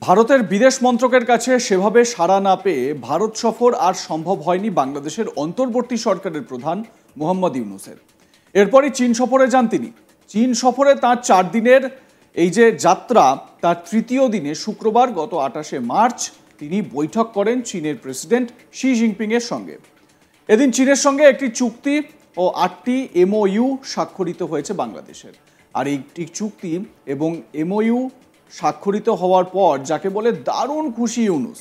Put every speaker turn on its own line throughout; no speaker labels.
ভারতের বিদেশ মন্ত্রকের কাছে সেভাবে সাড়া না পেয়ে ভারত সফর আর সম্ভব হয়নি বাংলাদেশের অন্তর্বর্তী সরকারের প্রধান মোহাম্মদ ইউনূসের। এরপরই চীন সফরে যান তিনি। চীন সফরে তার 4 দিনের এই যে যাত্রা, তার তৃতীয় দিনে শুক্রবার গত 28শে মার্চ তিনি বৈঠক করেন চীনের প্রেসিডেন্ট শি জিনপিংয়ের সঙ্গে। এদিন চীনের সঙ্গে একটি চুক্তি ও 8টি এমওইউ স্বাক্ষরিত হয়েছে বাংলাদেশের। আর এই চুক্তি এবং এমওইউ স্বাক্ষরিত হওয়ার পর যাকে বলে দারুণ খুশি ইউনূস,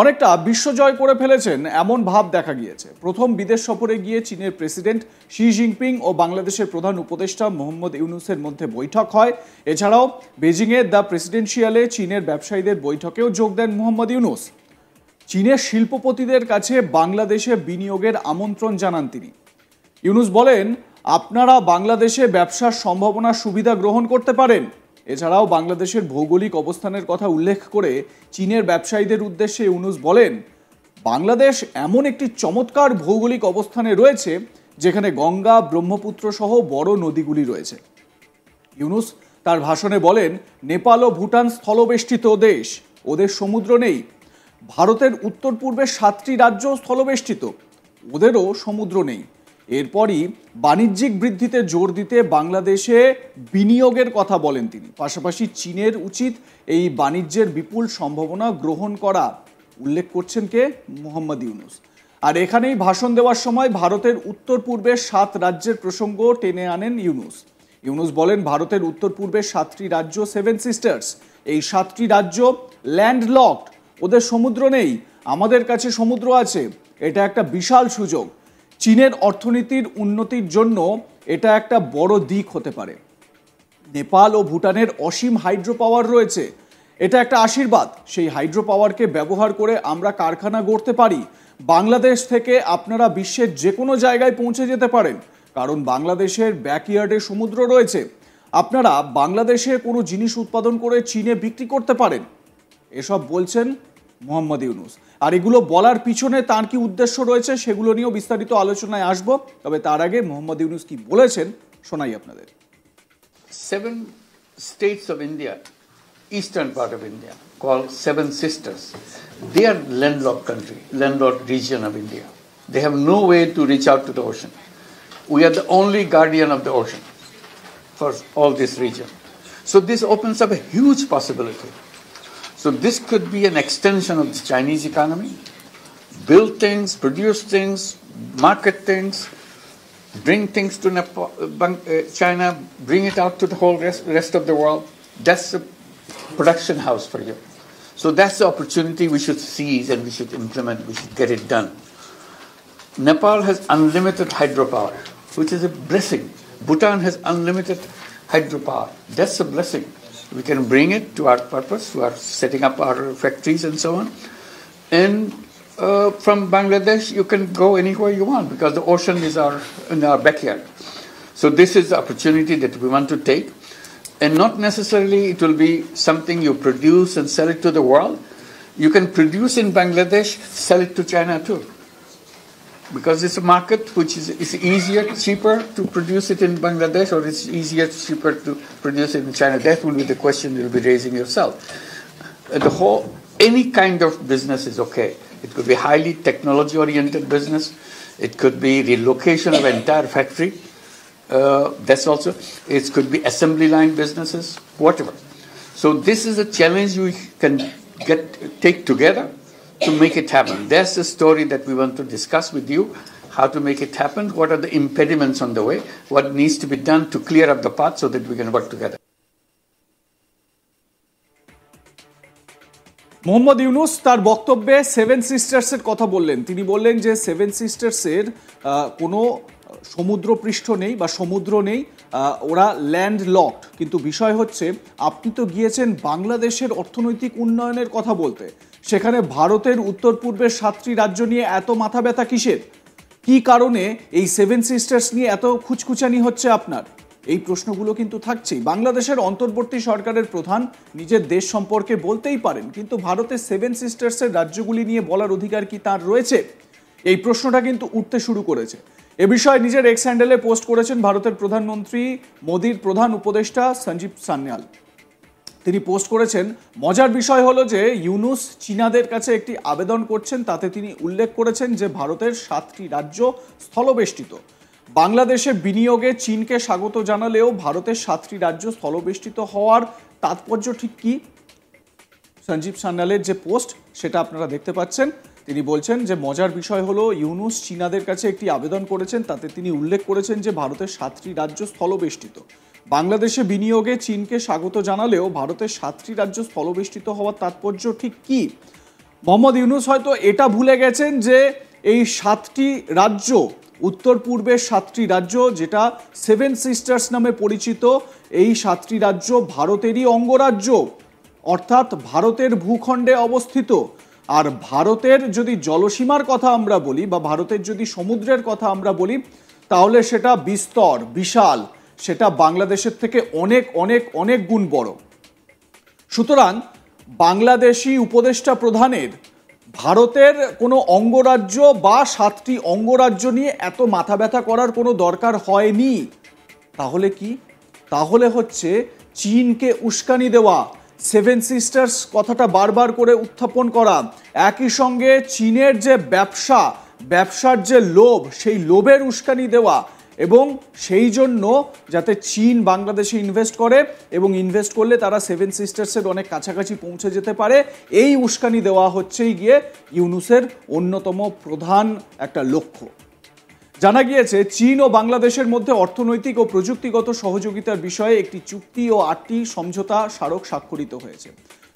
অনেকটা বিশ্বজয় করে ফেলেছেন এমন ভাব দেখা গিয়েছে। প্রথম বিদেশ সফরে গিয়ে চীনের প্রেসিডেন্ট শি জিনপিং ও বাংলাদেশের প্রধান উপদেষ্টা মোহাম্মদ ইউনূসের মধ্যে বৈঠক হয়। এছাড়াও বেজিংয়ে দ্য প্রেসিডেন্সিয়ালে চীনের ব্যবসায়ীদের বৈঠকেও যোগ দেন মোহাম্মদ ইউনূস। চীনের শিল্পপতিদের কাছে বাংলাদেশে বিনিয়োগের আমন্ত্রণ জানান তিনি। ইউনূস বলেন, আপনারা বাংলাদেশে ব্যবসার সম্ভাবনা সুবিধা গ্রহণ করতে পারেন। এছাড়াও বাংলাদেশের ভৌগোলিক অবস্থানের কথা উল্লেখ করে চীনের ব্যবসায়ীদের উদ্দেশ্যে ইউনূস বলেন, বাংলাদেশ এমন একটি চমৎকার ভৌগোলিক অবস্থানে রয়েছে যেখানে গঙ্গা, ব্রহ্মপুত্র সহ বড় নদীগুলি রয়েছে। ইউনূস তার ভাষণে বলেন, নেপাল ও ভুটান স্থলবেষ্টিত দেশ, ওদের সমুদ্র নেই। ভারতের উত্তর পূর্বের 7টি রাজ্য স্থলবেষ্টিত, ওদেরও সমুদ্র নেই। এরপরই বাণিজ্যিক বৃদ্ধিতে জোর দিতে বাংলাদেশে বিনিয়োগের কথা বলেন তিনি। পাশাপাশি চীনের উচিত এই বাণিজ্যের বিপুল সম্ভাবনা গ্রহণ করা উল্লেখ করছেন কে? মোহাম্মদ ইউনূস। আর এখানেই ভাষণ দেওয়ার সময় ভারতের উত্তর পূর্বের 7 রাজ্যের প্রসঙ্গ টেনে আনেন ইউনূস। ইউনূস বলেন, ভারতের উত্তর পূর্বের 7টি রাজ্য 7 সিস্টার্স, এই 7টি রাজ্য ল্যান্ডলকড, ওদের সমুদ্র নেই, আমাদের কাছে সমুদ্র আছে। এটা একটা বিশাল সুযোগ। চীনের অর্থনীতির উন্নতির জন্য এটা একটা বড় দিক হতে পারে। নেপাল ও ভুটানের অসীম হাইড্রো পাওয়ার রয়েছে, এটা একটা আশীর্বাদ। সেই হাইড্রো পাওয়ারকে ব্যবহার করে আমরা কারখানা গড়তে পারি। বাংলাদেশ থেকে আপনারা বিশ্বের যে কোনো জায়গায় পৌঁছে যেতে পারেন, কারণ বাংলাদেশের ব্যাকইয়ার্ডে সমুদ্র রয়েছে। আপনারা বাংলাদেশে কোনো জিনিস উৎপাদন করে চীনে বিক্রি করতে পারেন। এসব বলছেন মোহাম্মদ ইউনূস। আর এগুলো বলার পিছনে তার কি উদ্দেশ্য রয়েছে সেগুলো নিয়েও বিস্তারিত আলোচনায় আসবো। তবে তার আগে মোহাম্মদ ইউনূস কি বলেছেন শোনাই আপনাদের।
7 states of India, eastern part of India, called 7 sisters. They are landlocked country, landlocked region of India. They have no way to reach out to the ocean. We are the only guardian of the ocean for all this region. So this opens up a huge possibility. So this could be an extension of the Chinese economy, build things, produce things, market things, bring things to China, bring it out to the whole rest of the world. That's the production house for you. So that's the opportunity we should seize and we should implement, we should get it done. Nepal has unlimited hydropower, which is a blessing. Bhutan has unlimited hydropower. That's a blessing. We can bring it to our purpose, to our setting up our factories and so on. And from Bangladesh, you can go anywhere you want because the ocean is in our backyard. So this is the opportunity that we want to take. And not necessarily it will be something you produce and sell it to the world. You can produce in Bangladesh, sell it to China too. Because it's a market which is easier, cheaper to produce it in Bangladesh, or it's easier, cheaper to produce it in China. That will be the question you'll be raising yourself. Any kind of business is okay. It could be highly technology-oriented business. It could be relocation of an entire factory. That's also, it could be assembly line businesses, whatever. So this is a challenge we can take together to make it happen. That's the story that we want to discuss with you, how to make it happen, what are the impediments on the way, what needs to be done to clear up the path so that we can work together.
Mohammad Yunus তার বক্তব্যে 7 সিস্টার্সের কথা বললেন। তিনি বললেন যে 7 সিস্টার্সের কোনো সমুদ্রপৃষ্ঠ নেই বা সমুদ্র নেই, ওরা ল্যান্ডলকড। কিন্তু বিষয় হচ্ছে, আপনি তো গিয়েছেন বাংলাদেশের অর্থনৈতিক উন্নয়নের কথা বলতে, সেখানে ভারতের উত্তর পূর্বের 7টি রাজ্য নিয়ে এত মাথা ব্যথা কিসের? কি কারণে এই 7 সিস্টার্স নিয়ে এত খুচখুচানি হচ্ছে আপনার? এই প্রশ্নগুলো কিন্তু থাকছেই। বাংলাদেশের অন্তর্বর্তী সরকারের প্রধান নিজের দেশ সম্পর্কে বলতেই পারেন, কিন্তু ভারতের 7 সিস্টার্সের রাজ্যগুলি নিয়ে বলার অধিকার কি তার রয়েছে? এই প্রশ্নটা কিন্তু উঠতে শুরু করেছে। এ বিষয়ে নিজের এক্স হ্যান্ডেলে পোস্ট করেছেন ভারতের প্রধানমন্ত্রী মোদির প্রধান উপদেষ্টা সঞ্জীব সান্যাল। তিনি পোস্ট করেছেন, মজার বিষয় হলো যে ইউনূস চীনাদের কাছে একটি আবেদন করছেন, তাতে তিনি উল্লেখ করেছেন যে ভারতের 7টি রাজ্য স্থলবেষ্টিত। বাংলাদেশে বিনিয়োগে চীনকে স্বাগত জানালেও ভারতের 7টি রাজ্য স্থলবেষ্টিত হওয়ার তাৎপর্য ঠিক কি? সঞ্জীব সান্যালের যে পোস্ট সেটা আপনারা দেখতে পাচ্ছেন। তিনি বলছেন যে মজার বিষয় হলো ইউনূস চীনাদের কাছে একটি আবেদন করেছেন, তাতে তিনি উল্লেখ করেছেন যে ভারতের 7টি রাজ্য স্থলবেষ্টিত। বাংলাদেশে বিনিয়োগে চীনকে স্বাগত জানালেও ভারতের 7টি রাজ্য স্থলবেষ্টিত হওয়ার তাৎপর্য ঠিক কি? মোহাম্মদ ইউনূস হয়তো এটা ভুলে গেছেন যে এই 7টি রাজ্য, উত্তর পূর্বের 7টি রাজ্য যেটা 7 সিস্টার্স নামে পরিচিত, এই 7টি রাজ্য ভারতেরই অঙ্গরাজ্য, অর্থাৎ ভারতের ভূখণ্ডে অবস্থিত। আর ভারতের যদি জলসীমার কথা আমরা বলি বা ভারতের যদি সমুদ্রের কথা আমরা বলি, তাহলে সেটা বিস্তর, বিশাল, সেটা বাংলাদেশের থেকে অনেক অনেক অনেক গুণ বড়। সুতরাং বাংলাদেশি উপদেষ্টা প্রধানের ভারতের কোনো অঙ্গরাজ্য বা 7টি অঙ্গরাজ্য নিয়ে এত মাথা ব্যথা করার কোনো দরকার হয়নি। তাহলে কি? তাহলে হচ্ছে চীনকে উস্কানি দেওয়া, 7 সিস্টার্স কথাটা বারবার করে উত্থাপন করা, একই সঙ্গে চীনের যে ব্যবসার যে লোভ, সেই লোভের উস্কানি দেওয়া, এবং সেই জন্য যাতে চীন বাংলাদেশে ইনভেস্ট করে এবং ইনভেস্ট করলে তারা 7 সিস্টার্সের অনেক কাছাকাছি পৌঁছে যেতে পারে, এই উস্কানি দেওয়া হচ্ছেই গিয়ে ইউনূসের অন্যতম প্রধান একটা লক্ষ্য। জানা গিয়েছে চীন ও বাংলাদেশের মধ্যে অর্থনৈতিক ও প্রযুক্তিগত সহযোগিতার বিষয়ে একটি চুক্তি ও 8টি সমঝোতা স্মারক স্বাক্ষরিত হয়েছে।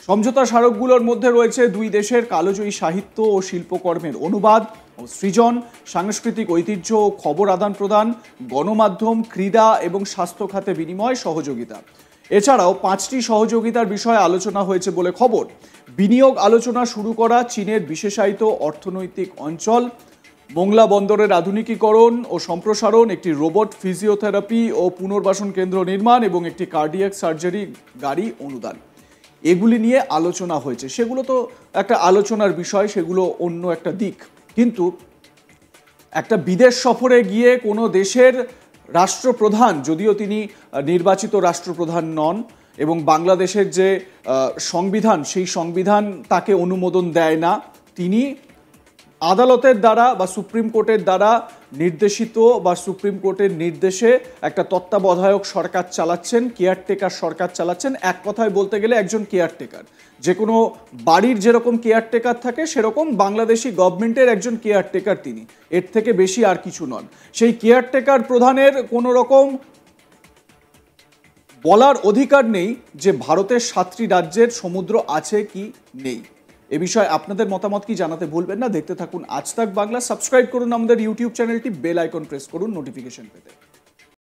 সমঝোতা স্মারকগুলোর মধ্যে রয়েছে দুই দেশের কালজয়ী সাহিত্য ও শিল্পকর্মের অনুবাদ ও সৃজন, সাংস্কৃতিক ঐতিহ্য ও খবর আদান প্রদান, গণমাধ্যম, ক্রীড়া এবং স্বাস্থ্য খাতে বিনিময় সহযোগিতা। এছাড়াও 5টি সহযোগিতার বিষয়ে আলোচনা হয়েছে বলে খবর। বিনিয়োগ আলোচনা শুরু করা চীনের বিশেষায়িত অর্থনৈতিক অঞ্চল, মোংলা বন্দরের আধুনিকীকরণ ও সম্প্রসারণ, একটি রোবট ফিজিওথেরাপি ও পুনর্বাসন কেন্দ্র নির্মাণ এবং একটি কার্ডিয়াক সার্জারি গাড়ি অনুদান, এগুলি নিয়ে আলোচনা হয়েছে। সেগুলো তো একটা আলোচনার বিষয়, সেগুলো অন্য একটা দিক। কিন্তু একটা বিদেশ সফরে গিয়ে কোনো দেশের রাষ্ট্রপ্রধান, যদিও তিনি নির্বাচিত রাষ্ট্রপ্রধান নন এবং বাংলাদেশের যে সংবিধান, সেই সংবিধান তাকে অনুমোদন দেয় না, তিনি আদালতের দ্বারা বা সুপ্রিম কোর্টের দ্বারা নির্দেশিত বা সুপ্রিম কোর্টের নির্দেশে একটা তত্ত্বাবধায়ক সরকার চালাচ্ছেন, কেয়ারটেকার সরকার চালাচ্ছেন। এক কথায় বলতে গেলে একজন কেয়ারটেকার, যে কোনো বাড়ির যেরকম কেয়ারটেকার থাকে সেরকম বাংলাদেশি গভর্নমেন্টের একজন কেয়ারটেকার তিনি, এর থেকে বেশি আর কিছু নন। সেই কেয়ারটেকার প্রধানের কোনো রকম বলার অধিকার নেই যে ভারতের 7টি রাজ্যের সমুদ্র আছে কি নেই। এ বিষয়ে আপনাদের মতামত কি জানাতে ভুলবেন না। দেখতে থাকুন আজ তাক বাংলা, সাবস্ক্রাইব করুন আমাদের ইউটিউব চ্যানেলটি, বেল আইকন প্রেস করুন নোটিফিকেশন পেতে।